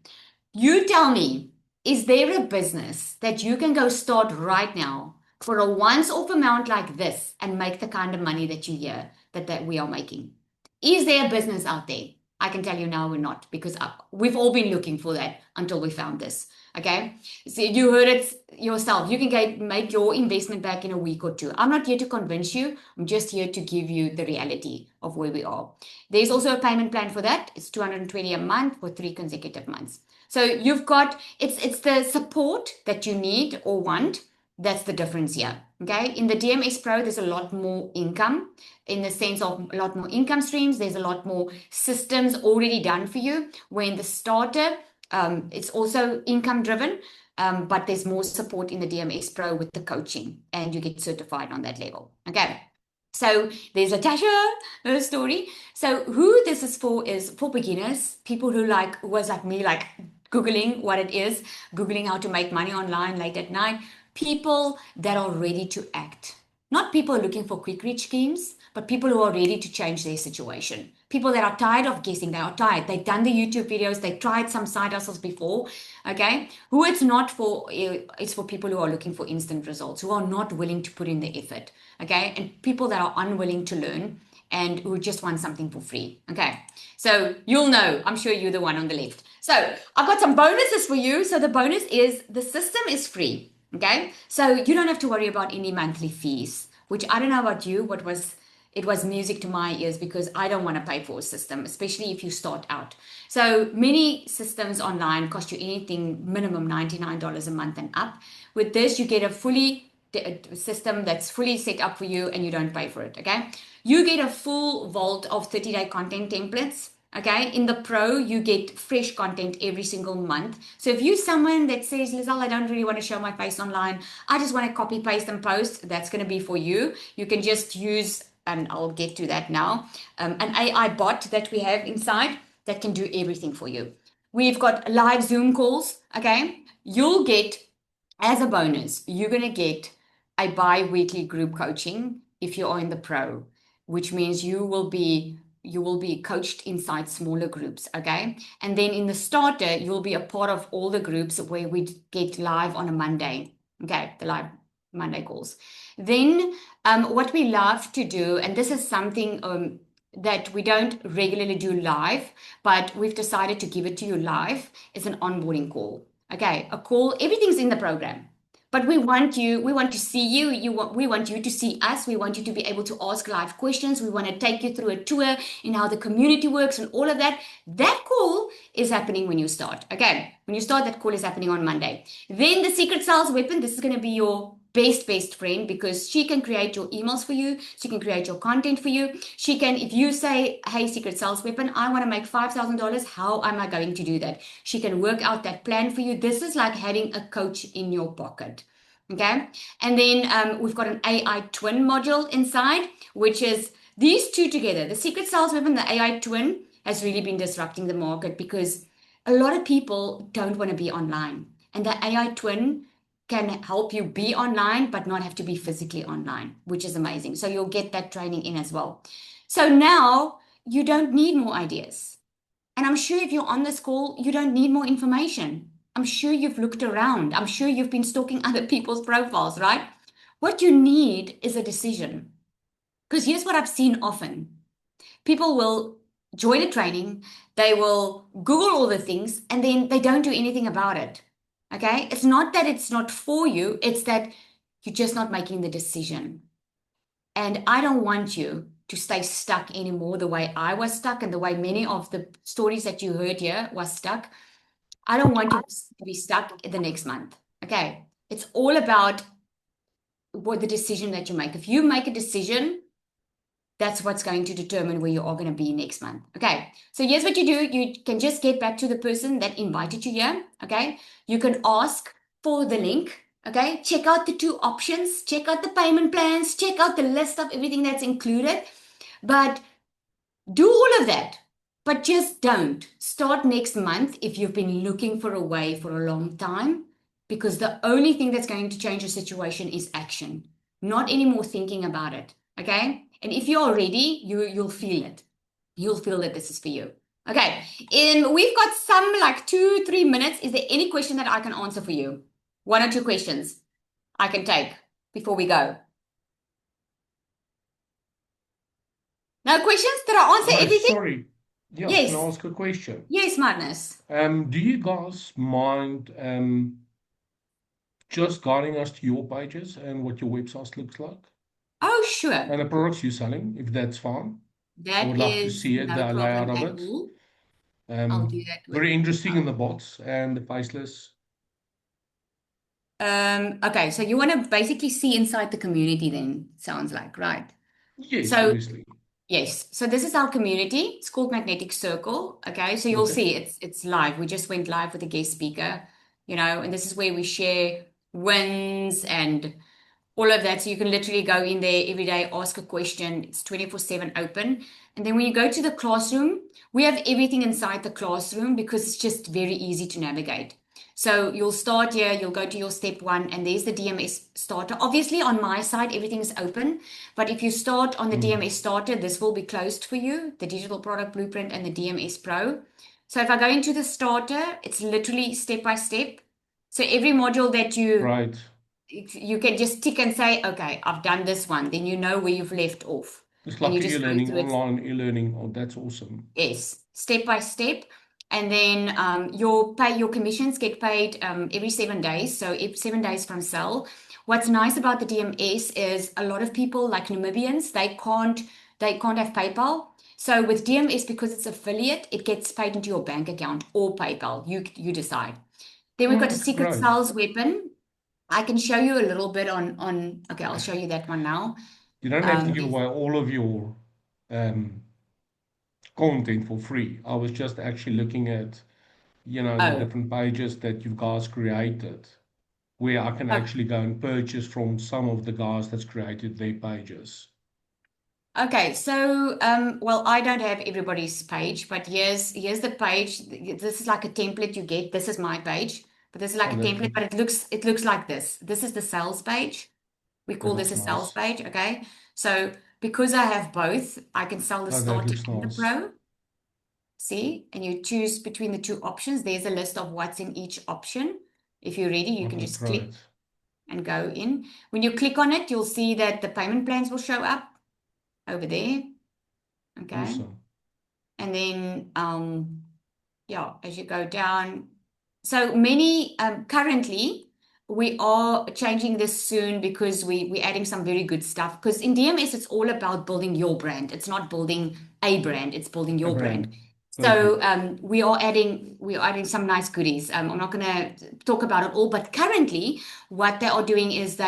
You tell me, is there a business that you can go start right now for a once off amount like this and make the kind of money that you hear that we are making? Is there a business out there? I can tell you now we're not, because we've all been looking for that until we found this. Okay, so you heard it yourself. You can make your investment back in a week or 2. I'm not here to convince you. I'm just here to give you the reality of where we are. There's also a payment plan for that. It's $220 a month for 3 consecutive months. So you've got, it's the support that you need or want. That's the difference here. Okay, in the DMS Pro, there's a lot more income, in the sense of a lot more income streams. There's a lot more systems already done for you. Where in the starter, it's also income driven, but there's more support in the DMS Pro with the coaching, and you get certified on that level. Okay, so there's Latasha, her story. So who this is for beginners, people who was like me, like Googling what it is, Googling how to make money online late at night. People that are ready to act. Not people looking for quick reach schemes, but people who are ready to change their situation. people that are tired of guessing. They are tired. They've done the YouTube videos. They tried some side hustles before. Okay. Who it's not for, it's for people who are looking for instant results, who are not willing to put in the effort. Okay. And people that are unwilling to learn and who just want something for free. Okay. So you'll know, I'm sure you're the one on the left. So I've got some bonuses for you. So the bonus is the system is free. Okay. So you don't have to worry about any monthly fees, which I don't know about you, it was music to my ears because I don't want to pay for a system, especially if you start out. So many systems online cost you anything minimum $99 a month and up. With this, you get a system that's fully set up for you and you don't pay for it. Okay. You get a full vault of 30-day content templates. Okay. In the Pro, you get fresh content every single month. So if you're someone that says, Lizelle, I don't really want to show my face online, I just want to copy, paste, and post, that's going to be for you. You can just use, and I'll get to that now, an AI bot that we have inside that can do everything for you. We've got live Zoom calls. Okay. You'll get, as a bonus, you're going to get a bi-weekly group coaching if you are in the Pro, which means you will be coached inside smaller groups. Okay. And then in the starter, you'll be a part of all the groups where we get live on a Monday. Okay. The live Monday calls. Then what we love to do, and this is something that we don't regularly do live, but we've decided to give it to you live, is an onboarding call. Okay. A call, everything's in the program. But we want to see you. We want you to see us. We want you to be able to ask live questions. We want to take you through a tour in how the community works and all of that. That call is happening when you start. Okay. When you start, that call is happening on Monday. Then the secret sales weapon, this is going to be your best friend because she can create your emails for you. She can create your content for you. She can, if you say, hey, secret sales weapon, I want to make $5,000. How am I going to do that? She can work out that plan for you. This is like having a coach in your pocket. Okay. And then we've got an AI twin module inside, which is these two together. The secret sales weapon, the AI twin, has really been disrupting the market because a lot of people don't want to be online. And the AI twin can help you be online, but not have to be physically online, which is amazing. So you'll get that training in as well. So now you don't need more ideas. And I'm sure if you're on this call, you don't need more information. I'm sure you've looked around. I'm sure you've been stalking other people's profiles, right? What you need is a decision. Because here's what I've seen often. People will join a training, they will Google all the things, and then they don't do anything about it. Okay? It's not that it's not for you, it's that you're just not making the decision. And I don't want you to stay stuck anymore the way I was stuck and the way many of the stories that you heard here was stuck. I don't want you to be stuck the next month. Okay? It's all about what the decision that you make. If you make a decision, that's what's going to determine where you are going to be next month. Okay. So here's what you do. You can just get back to the person that invited you here. Okay. You can ask for the link. Okay. Check out the two options. Check out the payment plans. Check out the list of everything that's included. But do all of that. But just don't start next month if you've been looking for a way for a long time, because the only thing that's going to change your situation is action, not any more thinking about it. Okay. And if you're ready, you'll feel it. You'll feel that this is for you. Okay. And we've got some like 2-3 minutes. Is there any question that I can answer for you? 1 or 2 questions I can take before we go. No questions? Did I answer everything? Sorry. Yeah, Yes. can I ask a question? Yes, Madness. Do you guys mind just guiding us to your pages and what your website looks like? Oh, sure. And the products you're selling, if that's fine. I That would love to is see it, no the layout problem of at it. all. I'll do that with Very you. interesting in the bots and the faceless. Okay, so you want to basically see inside the community then, sounds like, right? Yes, So obviously. yes, so this is our community. It's called Magnetic Circle. Okay, so you'll Okay. see it's live. We just went live with a guest speaker, and this is where we share wins and all of that. So you can literally go in there every day, ask a question. It's 24/7 open. And then when you go to the classroom, we have everything inside the classroom because it's just very easy to navigate. So you'll start here, you'll go to your step 1, and there's the DMS starter. Obviously, on my side, everything is open, but if you start on the DMS starter, this will be closed for you, the digital product blueprint and the DMS Pro. So if I go into the starter, it's literally step by step. So every module that Right. you can just tick and say, okay, I've done this one. Then you know where you've left off. It's And like you just go e-learning, through it. online e-learning. Oh, that's awesome. Yes, step by step. And then your commissions get paid every 7 days. So if 7 days from sale. What's nice about the DMS is a lot of people like Namibians, they can't have PayPal. So with DMS, because it's affiliate, it gets paid into your bank account or PayPal. You decide. Then we've got a Okay, secret great. sales weapon. I can show you a little bit on okay, I'll show you that one now. You don't have to give Yes. away all of your content for free. I was just actually looking at, the Oh, different pages that you guys created, where I can oh, actually go and purchase from some of the guys that's created their pages. okay. So, well, I don't have everybody's page, but here's the page. This is like a template you get. This is my page, but this is like Oh, a that template, but looks it looks like this. This is the sales page. We that call this looks a sales nice. page, okay? So because I have both, I can sell the Oh, that starter looks and the nice. pro. See, and you choose between the two options. There's a list of what's in each option. If you're ready, you can Okay, just click great. and go in. When you click on it, you'll see that the payment plans will show up over there. Okay. Awesome. And then, yeah, as you go down. So many, currently, we are changing this soon because we're adding some very good stuff. Because in DMS, it's all about building your brand. It's not building a brand, it's building A your brand. brand. So Perfect. we are adding some nice goodies. I'm not gonna talk about it all, but currently what they are doing is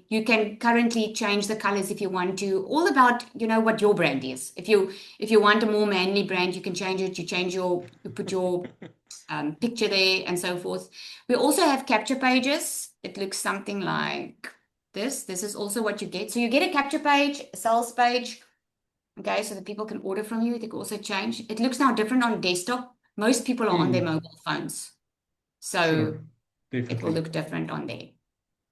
you can currently change the colors if you want to, all about what your brand is. If you want a more manly brand, you can change it. You put your picture there and so forth. We also have capture pages. It looks something like this. This is also what you get. So you get a capture page, a sales page. Okay, so that people can order from you. They can also change. It looks now different on desktop. Most people are on their mobile phones. So Sure. it will Definitely. look different on there.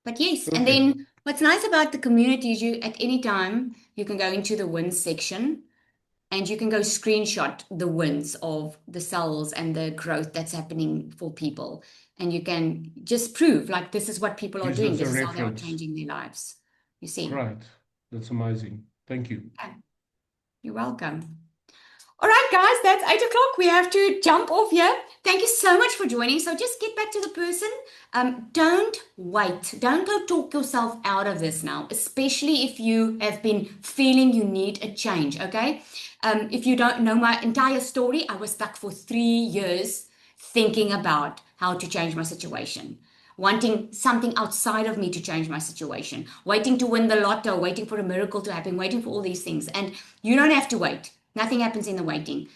But yes, and Perfect. then what's nice about the community is you at any time you can go into the wins section and you can go screenshot the wins of the sales and the growth that's happening for people. And you can just prove like this is what people are Use doing. this as a This is how they are reference. changing their lives. You see. Great. That's amazing. Thank you. Okay. You're welcome. All right, guys, that's 8 o'clock. We have to jump off here. Thank you so much for joining. So just get back to the person. Don't wait. Don't go talk yourself out of this now, especially if you have been feeling you need a change, okay? If you don't know my entire story, I was stuck for 3 years thinking about how to change my situation, wanting something outside of me to change my situation, waiting to win the lotto, waiting for a miracle to happen, waiting for all these things. And you don't have to wait. Nothing happens in the waiting.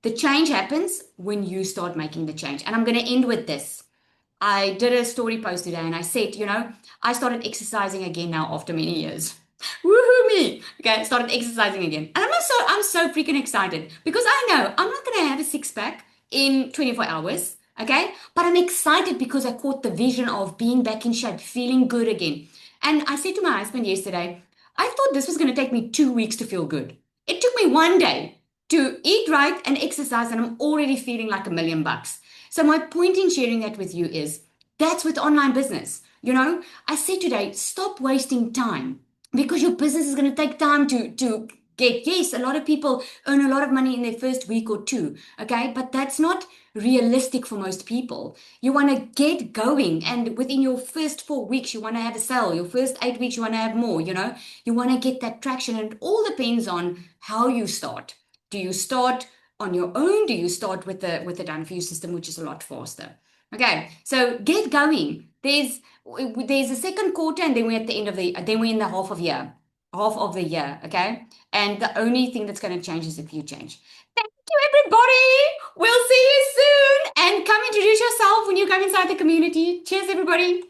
The change happens when you start making the change. And I'm going to end with this. I did a story post today and I said, I started exercising again now after many years. Woohoo me. Okay, started exercising again. And I'm so freaking excited because I know I'm not going to have a six pack in 24 hours. Okay, but I'm excited because I caught the vision of being back in shape, feeling good again. And I said to my husband yesterday, I thought this was going to take me 2 weeks to feel good. It took me one day to eat right and exercise, and I'm already feeling like $1,000,000. So my point in sharing that with you is that's with online business. I said today, stop wasting time because your business is going to take time to get. Yes, a lot of people earn a lot of money in their first week or two, okay? But that's not realistic for most people. You want to get going, and within your first 4 weeks, you want to have a sale. Your first 8 weeks, you want to have more, You want to get that traction, and it all depends on how you start. Do you start on your own? Do you start with the done for you system, which is a lot faster? Okay, so get going. There's a second quarter, and then we're at the end of then we're in the half of the year, okay? And the only thing that's going to change is if you change. Thank you, everybody. We'll see you soon. And come introduce yourself when you come inside the community. Cheers, everybody.